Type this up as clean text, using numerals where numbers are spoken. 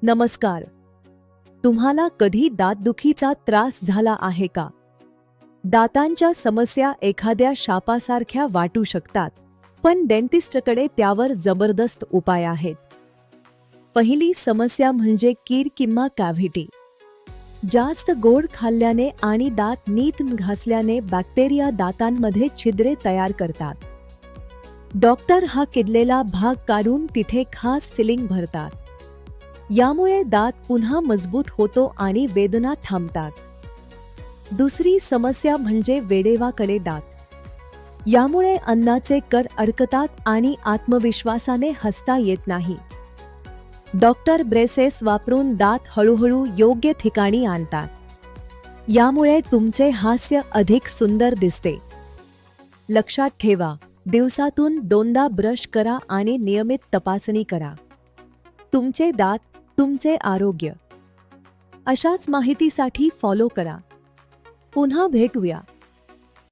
नमस्कार. तुम्हाला कधी दातदुखीचा त्रास झाला आहे का? दातांच्या समस्या एखाद्या शापासारख्या वाटू शकतात, पण डेंटिस्टकडे त्यावर जबरदस्त उपाय आहेत. पहिली समस्या म्हणजे कीर किंवा कॅव्हिटी. जास्त गोड खाल्ल्याने आणि दात नीट घासल्याने बॅक्टेरिया दातांमध्ये छिद्रे तयार करतात. डॉक्टर हा किडलेला भाग काढून तिथे खास फिलिंग भरतात. यामुळे दात पुन्हा मजबूत होतो आणि वेदना थांबतात. दुसरी समस्या म्हणजे वेडेवाकडे दात. यामुळे अन्नाचे कण अडकतात आणि आत्मविश्वासाने हसता येत नाही. डॉक्टर ब्रेसेस वापरून दात हळूहळू योग्य ठिकाणी आणतात. यामुळे तुमचे हास्य अधिक सुंदर दिसते. लक्षात ठेवा, दिवसातून 2दा ब्रश करा आणि नियमित तपासणी करा. तुमचे दात, तुमचे आरोग्य. अशाच माहितीसाठी फॉलो करा. पुन्हा भेटूया.